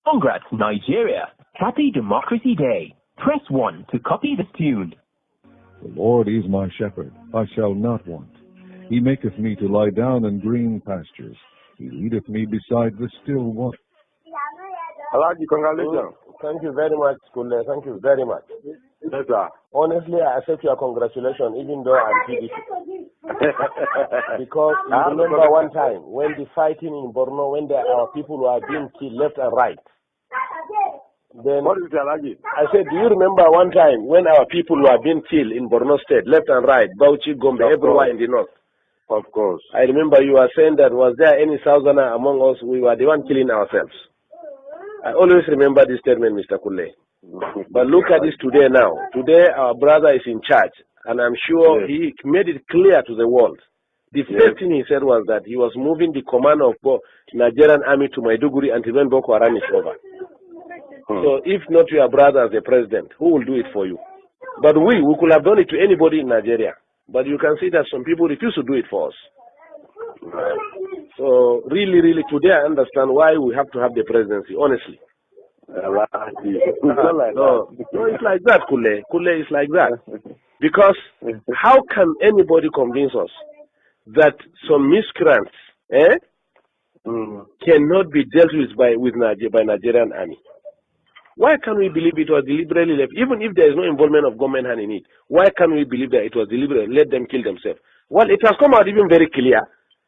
Congrats, Nigeria. Happy Democracy Day. Press 1 to copy this tune. The Lord is my shepherd, I shall not want. He maketh me to lie down in green pastures. He leadeth me beside the still water. Alaji, congratulations. Thank you very much, Kule. Thank you very much. Yes, sir. Honestly, I accept your congratulations, even though I'm PDP. Because I remember one time when the fighting in Borno, when our people were being killed left and right. Then what is it, Alaji? I said, do you remember one time when our people were being killed in Borno State, left and right, Bauchi, Gombe, everywhere in the north? Of course. I remember you were saying that was there any Southerner among us, we were the one killing ourselves. I always remember this statement, Mr. Kule. But look at this today now. Today, our brother is in charge, and I'm sure he made it clear to the world. The first thing he said was that he was moving the command of Nigerian army to Maiduguri until when Boko Haram is over. So if not your brother as the president, who will do it for you? But we could have done it to anybody in Nigeria. But you can see that some people refuse to do it for us. So really, today I understand why we have to have the presidency, honestly. No, it's like that, Kule. Kule is like that. Because how can anybody convince us that some miscreants cannot be dealt with by Nigerian army? Why can't we believe it was deliberately left? Even if there is no involvement of government hand in it, why can't we believe that it was deliberate? Let them kill themselves. Well, it has come out even very clear.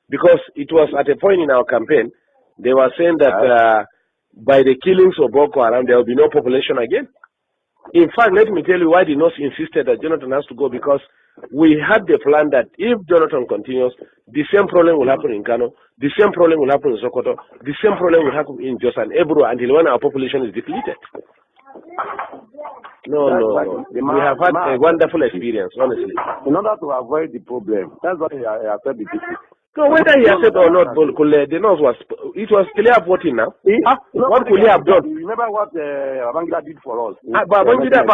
Because it was at a point in our campaign, they were saying that by the killings of Boko Haram, there will be no population again. In fact, let me tell you why the North insisted that Jonathan has to go, because we had the plan that if Jonathan continues, the same problem will happen in Kano, the same problem will happen in Sokoto, the same problem will happen in Jos and Ebro until when our population is depleted. No. We have had a wonderful experience, honestly. In order to avoid the problem, that's why I said the people. So whether he accepted or not, the nose it was clear voting now. What could he have done? Remember what Babangida did for us? Babangida,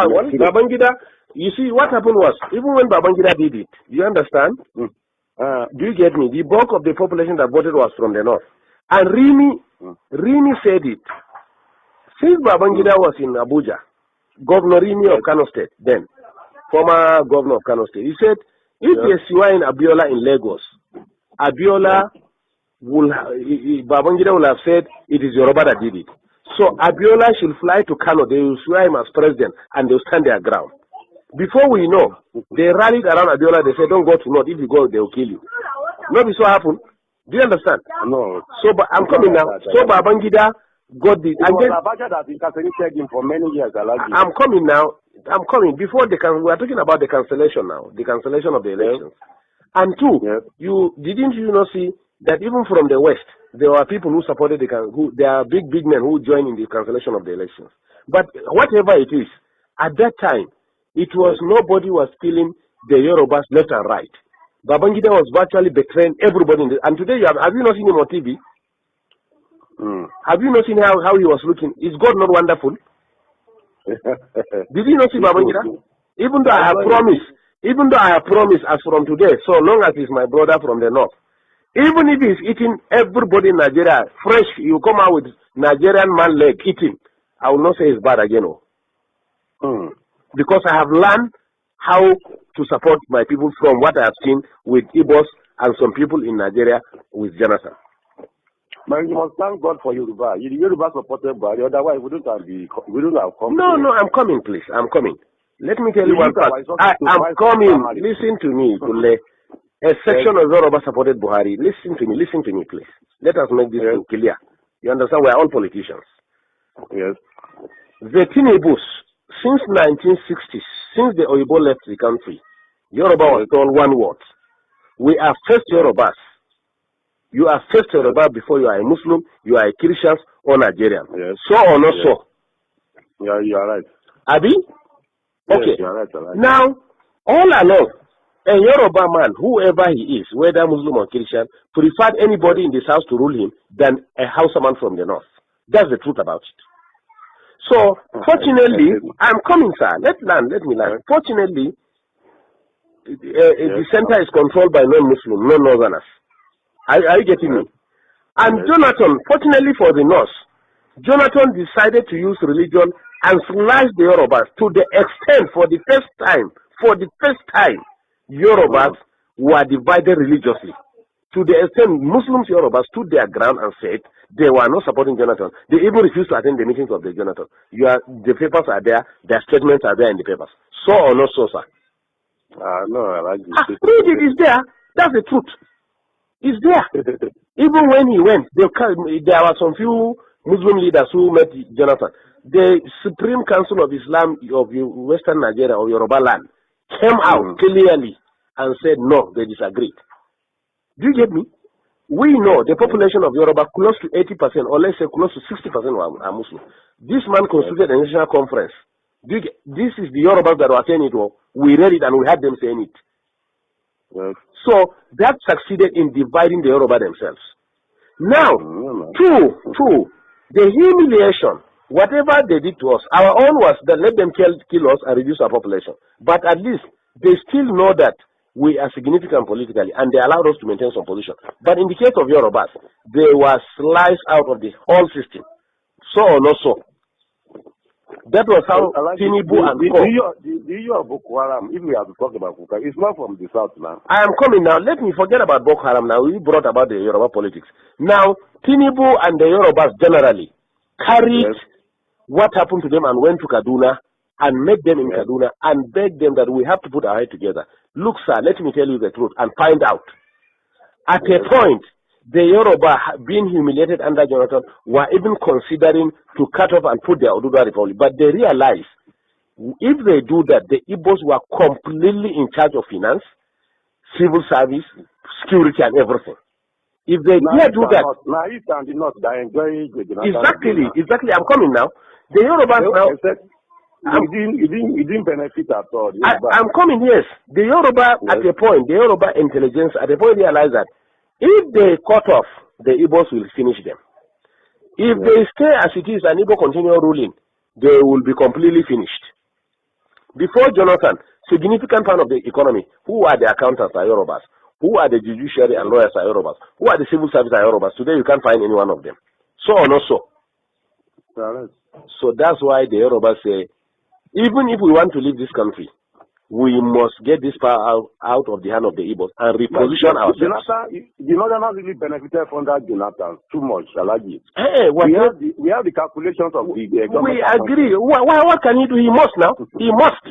you see, what happened was, even when Babangida did it, you understand? Do you get me? The bulk of the population that voted was from the north. And Rimi said it. Since Babangida was in Abuja, Governor Rimi of Kano State, then, former governor of Kano State, he said, if you are in Abiola in Lagos, Babangida will have said it is Yoruba that did it. So Abiola should fly to Kano, they will swear him as president, and they will stand their ground. Before we know, they rallied around Abiola, they said, don't go to North, if you go, they will kill you. Not so happened. Do you understand? No. So I'm coming now. So Babangida got the... And then, that incarcerated him for many years. I'm coming now. I'm coming. Before we are talking about the cancellation now, the cancellation of the elections. And two, didn't you not see that even from the West, there were people who supported there are big men who joined in the cancellation of the elections. But whatever it is, at that time, it was nobody was killing the Yorubas left and right. Babangida was virtually betraying everybody. And today, have you not seen him on TV? Have you not seen how he was looking? Is God not wonderful? Did you not see Babangida? Even though I have promised as from today, so long as he's my brother from the north, even if he's eating everybody in Nigeria fresh, you come out with Nigerian man leg eating, I will not say it's bad again. Because I have learned how to support my people from what I have seen with igbos and some people in Nigeria with Jonathan. But you must thank God for Yoruba. Yoruba supported Buhari, otherwise we don't have come. No, I'm coming, please. I'm coming. Let me tell you one part. I'm coming. Listen to me, Kule. A section of Yoruba supported Buhari. Listen to me, please. Let us make this thing clear. You understand? We are all politicians. Yes. The Tinebus, since 1960s, since the Oyibo left the country, Yoruba was told one word. We are first Yorubas. You are first Yoruba before you are a Muslim, you are a Christian or Nigerian. Yes. So or not so? Yeah, you are right. Abi? Okay. Yes, you are right. Now, all along, a Yoruba man, whoever he is, whether Muslim or Christian, preferred anybody in this house to rule him than a Hausa man from the north. That's the truth about it. So, fortunately, I'm coming, sir. Let me learn. Fortunately, the center is controlled by non-Muslim, non-Northerners. Are you getting me? And Jonathan, fortunately for the North, Jonathan decided to use religion and slash the Yorubas to the extent, for the first time, Yorubas were divided religiously. To the extent Muslims Yorubas stood their ground and said they were not supporting Jonathan. They even refused to attend the meetings of the Jonathan. The papers are there, their statements are there in the papers. So or not so, sir? No, I like it. Read it, it's there. That's the truth. It's there. Even when he went, there were some few Muslim leaders who met Jonathan. The Supreme Council of Islam of Western Nigeria or Yoruba land came out clearly and said no, they disagreed. Do you get me? We know the population of Yoruba, close to 80%, or let's say close to 60% are Muslim. This man constituted a national conference. This is the Yorubas that were saying it. We read it and we had them saying it. Yes. So that succeeded in dividing the Yoruba themselves. Now, two, the humiliation, whatever they did to us, our own was that let them kill us and reduce our population. But at least they still know that we are significant politically and they allowed us to maintain some position. But in the case of Yorubas, they were sliced out of the whole system. So or not so. That was how Tinubu and the issue of Boko Haram, if we have to talk about Boko Haram, it's not from the south now. I am coming now. Let me forget about Boko Haram now. We brought about the Yoruba politics. Now, Tinubu and the Yorubas generally carried what happened to them and went to Kaduna and met them in Kaduna and begged them that we have to put our head together. Look, sir, let me tell you the truth and find out. At a point, the Yoruba, being humiliated under Jonathan, were even considering to cut off and put their Oduduwa Republic. But they realized if they do that, the Igbos were completely in charge of finance, civil service, security, and everything. If they dare do that, now East and the North, they enjoy exactly. I'm coming now. The Yorubas now. You didn't benefit at all. I'm coming, yes. The Yoruba at a point, the Yoruba intelligence at a point realized that if they cut off, the Igbos will finish them. If they stay as it is and Igbo continue ruling, they will be completely finished. Before Jonathan, significant part of the economy, who are the accountants are Yorubas, who are the judiciary and lawyers are Yorubas, who are the civil service are Yorubas. Today you can't find any one of them. So or not so? So that's why the Yorubas say, even if we want to leave this country, we must get this power out of the hand of the Igbos and reposition ourselves. The Northerners really benefited from that Jonathan too much, Alagi. Hey, we have the calculations of the government. We agree. What can he do? He must now. He must.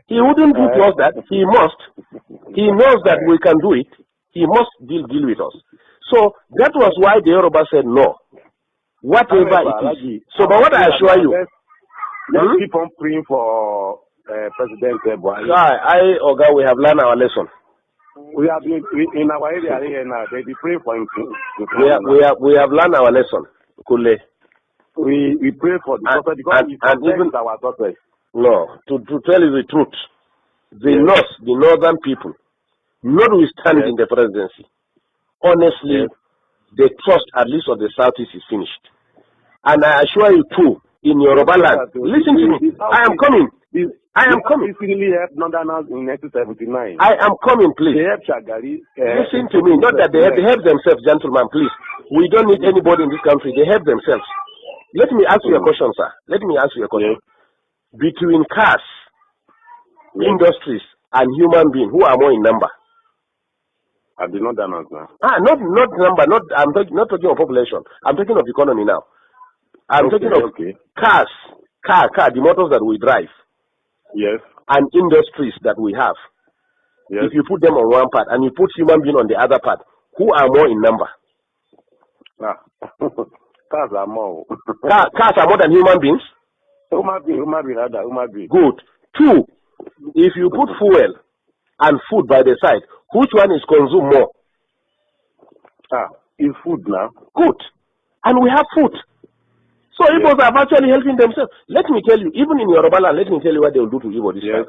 He wouldn't do to us that. He must. He knows that we can do it. He must deal with us. So that was why the Yoruba said no. Whatever it is. So, but what I assure you, let's keep on praying for President Buhari. Oga, we have learned our lesson. We have been in our area here now. They be praying for him. We have learned our lesson. Kule. We pray for the prophet because and even our prophet. No, to tell you the truth, the North, the northern people, notwithstanding the presidency, honestly, the trust at least of the Southeast is finished. And I assure you too, in Yoruba land, listen to me. I am coming. I am coming. Recently helped Northerners in 1979. I am coming, please. They helped Shagari. Listen to me. Not that they help themselves, gentlemen, please. We don't need anybody in this country. They help themselves. Let me ask you a question, sir. Let me ask you a question. Between cars, industries, and human beings, who are more in number? At the Northerners now. Not number. I'm not talking of population. I'm talking of economy now. I'm talking of cars, the motors that we drive. Yes. And industries that we have. Yes. If you put them on one part and you put human being on the other part, who are more in number? Cars are more. Cars are more than human beings? Human being. Good. Two, if you put fuel and food by the side, which one is consumed more? It's food now. Good. And we have food. So Igbos are actually helping themselves. Let me tell you, even in Yoruba land, let me tell you what they will do to Igbo this time.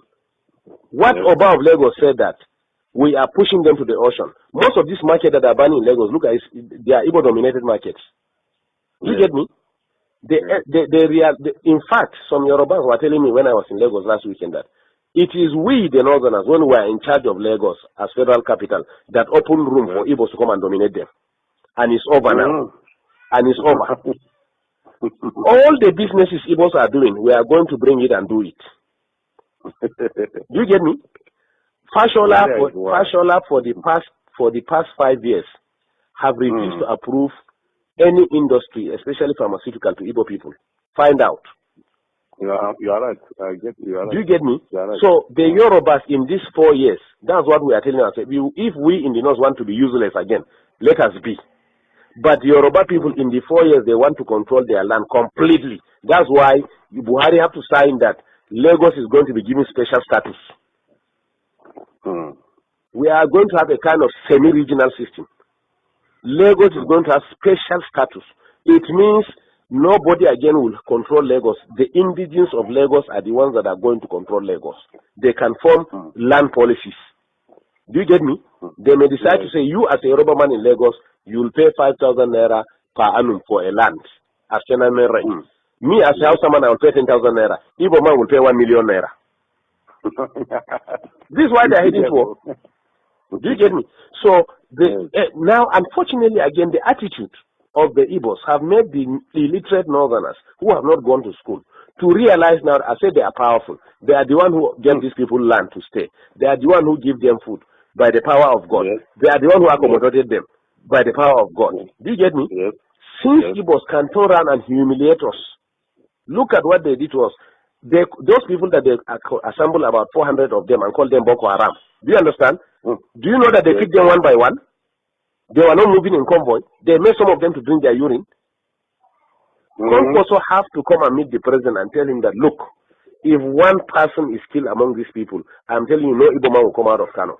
What Oba of Lagos said that we are pushing them to the ocean. Most of these markets that are burning in Lagos, look at it, they are Igbo-dominated markets. You get me? In fact, some Yorubas were telling me when I was in Lagos last weekend that it is we, the Northerners, when we are in charge of Lagos as federal capital, that open room for Igbos to come and dominate them. And it's over now. And it's over. All the businesses Igbos are doing, we are going to bring it and do it. Do you get me? Fashola for the past 5 years have refused to approve any industry, especially pharmaceutical, to Igbo people. Find out. You are right. I get you. Are right. Do you get me? Right. So the Yorubas in these 4 years, that's what we are telling ourselves. If we in the north want to be useless again, let us be. But the Yoruba people in the 4 years, they want to control their land completely. That's why Buhari have to sign that Lagos is going to be given special status. We are going to have a kind of semi-regional system. Lagos is going to have special status. It means nobody again will control Lagos. The indigenes of Lagos are the ones that are going to control Lagos. They can form land policies. Do you get me? They may decide to say, you as a Yoruba man in Lagos, you will pay 5,000 naira per annum for a land as tenement rent. Me as a Hausa man, I will pay 10,000 naira. Igbo man will pay 1 million naira. This is why they are heading for. Do you get me? So now, unfortunately, again, the attitude of the Igbos have made the illiterate northerners who have not gone to school to realize now, I say they are powerful. They are the one who gave these people land to stay. They are the one who give them food by the power of God. They are the one who accommodated them by the power of God. Do you get me? Since Igbos can turn around and humiliate us, look at what they did to us. Those people that they assembled, about 400 of them, and called them Boko Haram. Do you understand? Do you know that they picked them one by one? They were not moving in convoy. They made some of them to drink their urine. Also have to come and meet the president and tell him that, look, if one person is killed among these people, I'm telling you, no Igbo man will come out of Kano.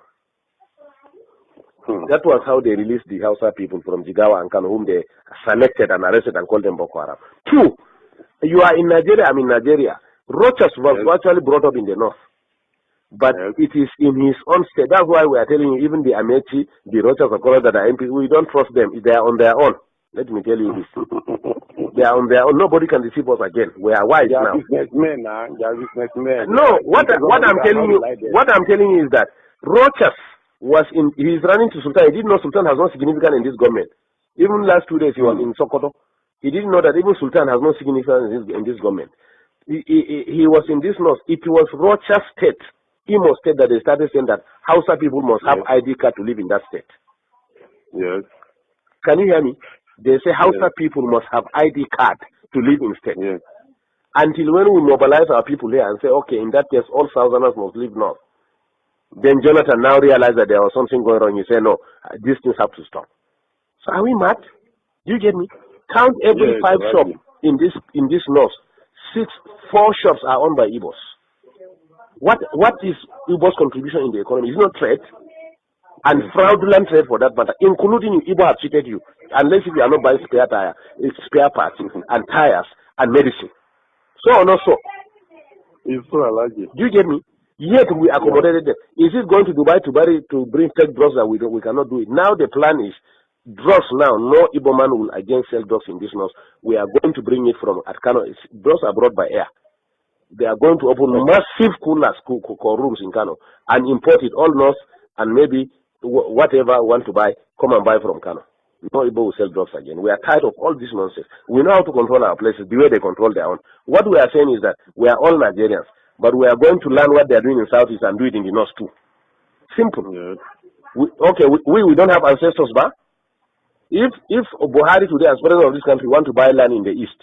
That was how they released the Hausa people from Jigawa and Kano, whom they selected and arrested and called them Boko Haram. 2, you are in Nigeria, I'm in Nigeria. Rochas was actually brought up in the north. But it is in his own state. That's why we are telling you, even the Amechi, the Rochas of Colorado that are MP, we don't trust them. They are on their own. Let me tell you this. They are on their own. Nobody can deceive us again. We are wise now. Businessmen, they are businessmen. No, what I'm telling you is that Rochas he's running to Sultan. He didn't know Sultan has no significance in this government. Even last 2 days he was in Sokoto. He didn't know that even Sultan has no significance in this government. He was in this north. It was Rochas State, Imo State, that they started saying that Hausa people must have ID card to live in that state. Yes. Can you hear me? They say Hausa people must have ID card to live in state. Yes. Until when we mobilize our people here and say, okay, in that case, all Southerners must live north. Then Jonathan now realized that there was something going on. He said, no, these things have to stop. So are we mad? Do you get me? Count every 5 shops in this north. 4 shops are owned by Igbos. What is Igbo's contribution in the economy? It's not trade, and fraudulent trade for that matter, including you. Igbo have cheated you, unless if you are not buying spare parts and tires and medicine. So on also. It's so allergic. Do you get me? Yet we accommodated them. Is it going to Dubai to bring fake drugs that we cannot do it? Now the plan is drugs now. No Igbo man will again sell drugs in this north. We are going to bring it from Kano. Drugs are brought by air. They are going to open massive coolers, rooms in Kano and import it all north, and maybe whatever want to buy, come and buy from Kano. No Igbo will sell drugs again. We are tired of all this nonsense. We know how to control our places the way they control their own. What we are saying is that we are all Nigerians, but we are going to learn what they are doing in Southeast and do it in the North too. Simple. Yes. We don't have ancestors, but if Buhari today, as president of this country, want to buy land in the East,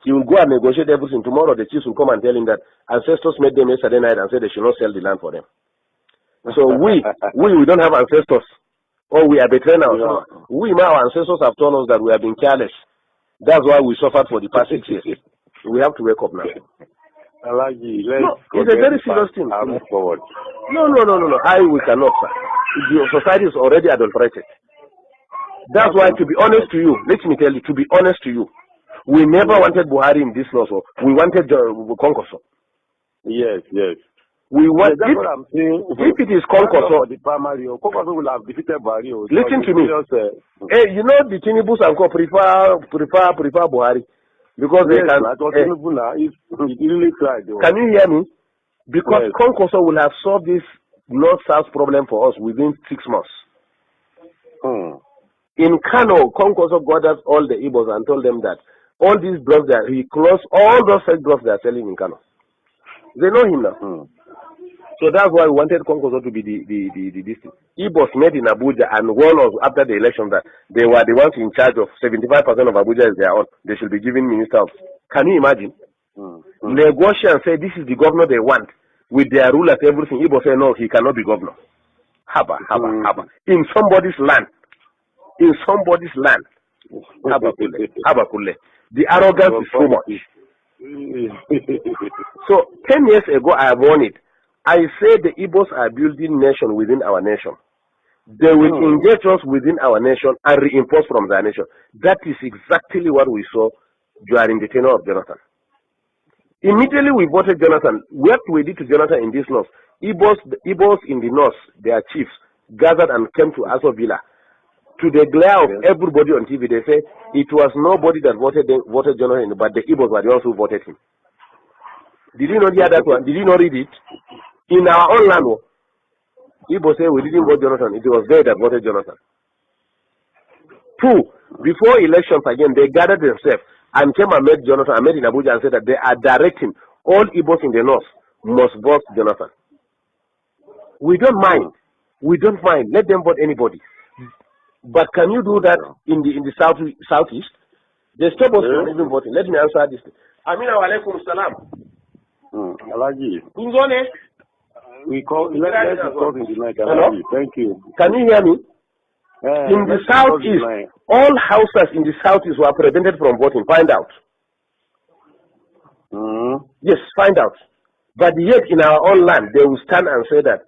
he will go and negotiate everything. Tomorrow the chiefs will come and tell him that ancestors made them yesterday night and said they should not sell the land for them. So we don't have ancestors, or we are betraying ourselves. Our ancestors have told us that we have been careless. That's why we suffered for the past 6 years. We have to wake up now. It's a very serious thing. Move forward. No. We cannot, sir. The society is already adulterated. That's why, to be honest to you, let me tell you, to be honest to you, we never wanted Buhari in this law, so we wanted Konkoso. Yes. We want, that's what I'm saying. If it is Konkoso, the primary, Konkoso will have defeated Buhari. Listen to me. Hey, you know the Tinibus and Co prefer Buhari because they can. Can you hear me? Because Konkoso will have solved this North-South problem for us within 6 months. In Kano, Konkoso gathered all the Igbos and told them that all these drugs that he closed all those fake drugs they are selling in Kano. They know him now. So that's why we wanted Konkoso to be the district. Igbos met in Abuja and warned us after the election that they were the ones in charge of 75% of Abuja is their own. They should be given minister of. Can you imagine? Negotiate and say this is the governor they want with their rulers, everything. Igbos say no, he cannot be governor. Haba. In somebody's land. In somebody's land. Haba kule. The arrogance is too much. So 10 years ago I have warned it. I said the Igbos are building nation within our nation. They will engage us within our nation and reinforce from their nation. That is exactly what we saw during the tenure of Jonathan. Immediately we voted Jonathan. What we did to Jonathan in this north, Igbos in the north, their chiefs, gathered and came to Aso Villa. To the glare of everybody on TV, they say it was nobody that voted Jonathan, but the Igbos were the ones who voted him. Did you not hear that one? Did you not read it? In our own land, Igbos say we didn't vote Jonathan. It was they that voted Jonathan. 2, before elections again, they gathered themselves and came and met Jonathan. I met in Abuja and said that they are directing all Igbos in the north must vote Jonathan. We don't mind. We don't mind. Let them vote anybody. But can you do that in the southeast? They stop us from even voting. Let me answer this. Amina wa alaikum salam. Alaji. Unzone. We call let's discuss in the night. Alaji. Thank you. Can you hear me? In the southeast, all houses in the southeast were prevented from voting. Find out. Yes, find out. But yet in our own land, they will stand and say that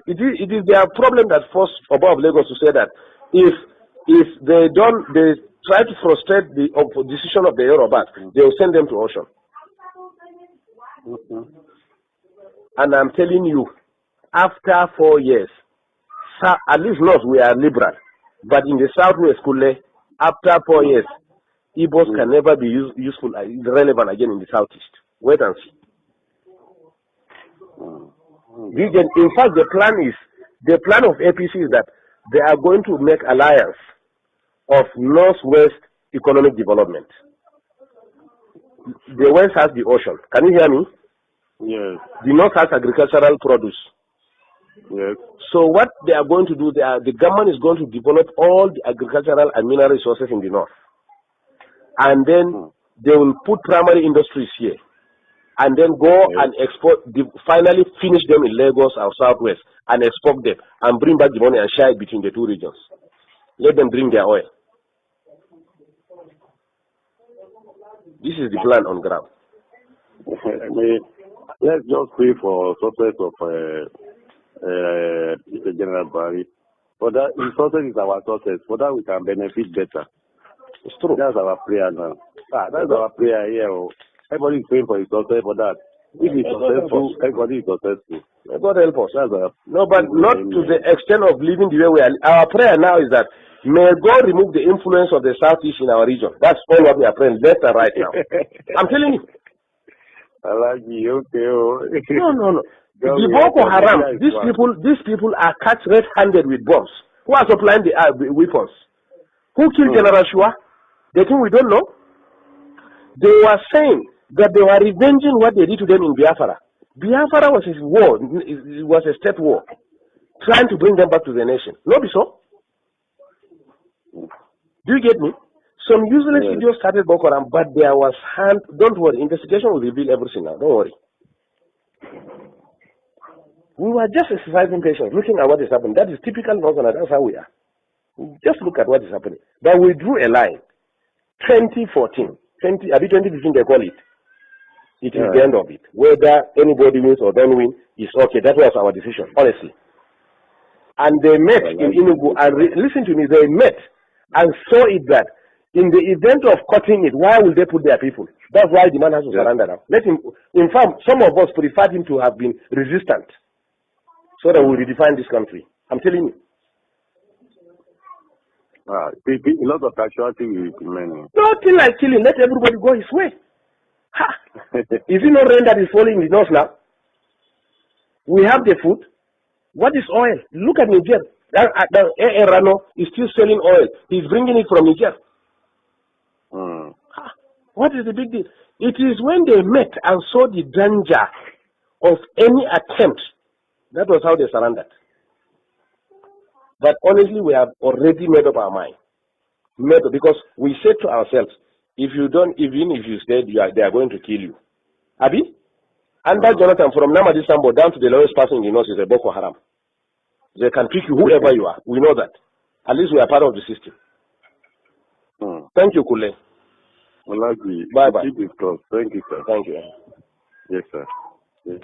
it is their problem that forced above Lagos to say that if they try to frustrate the decision of the Yorubas, they will send them to ocean. And I'm telling you, after 4 years, at least not we are liberal, but in the southwest, after 4 years, Igbos can never be useful, relevant again in the southeast. Wait and see. In fact, the plan of APC is that they are going to make alliance of northwest economic development. The west has the ocean. Can you hear me? Yes. The north has agricultural produce. Yes. So what they are going to do, the government is going to develop all the agricultural and mineral resources in the north. And then they will put primary industries here. And then go and export, finally finish them in Lagos or Southwest and export them and bring back the money and share it between the two regions. Let them bring their oil. This is the plan on ground. Let's just pray for success of General Barry. For that, his success is our success. For that, we can benefit better. It's true. That's our prayer now. That's our prayer here. Everybody is praying for his success for that. If he's successful, everybody is successful. God help us. No, but not to the extent of living the way we are. Our prayer now is that may God remove the influence of the Southeast in our region. That's all what we are praying left and right now. I'm telling you. I like you, okay. No. The Boko Haram, these people are catch red-handed with bombs. Who are supplying the weapons? Who killed General Shua? They think we don't know. They were saying that they were revenging what they did to them in Biafra. Biafra was a war. It was a state war. Trying to bring them back to the nation. No, be so? Do you get me? Some useless videos started Boko Haram, but there was hand. Don't worry, investigation will reveal everything now. Don't worry. We were just exercising patience, looking at what is happening. That is typical Northern. That's how we are. Just look at what is happening. But we drew a line. 2014, 2015 they call it. It is the end of it. Whether anybody wins or don't win is okay. That was our decision, honestly. And they met in Enugu and listen to me. They met and saw it that in the event of cutting it, why will they put their people? That's why the man has to surrender now. Let him. In fact, some of us preferred him to have been resistant, so that we redefine this country. I'm telling you. A lot of casualty will be many. Nothing like killing. Let everybody go his way. Ha! Is it not rain that is falling in the north now? We have the food. What is oil? Look at Niger. Rano is still selling oil. He's bringing it from Niger. What is the big deal? It is when they met and saw the danger of any attempt, that was how they surrendered. But honestly, we have already made up our mind. Because we said to ourselves, if you don't, even if you stay, they are going to kill you. Abi? Under Jonathan, from Namadi Sambo down to the lowest person in the north is a Boko Haram. They can pick you whoever you are. We know that. At least we are part of the system. Thank you, Kule. Well, bye bye. Thank you, sir. Thank you. Yes, sir. Yes.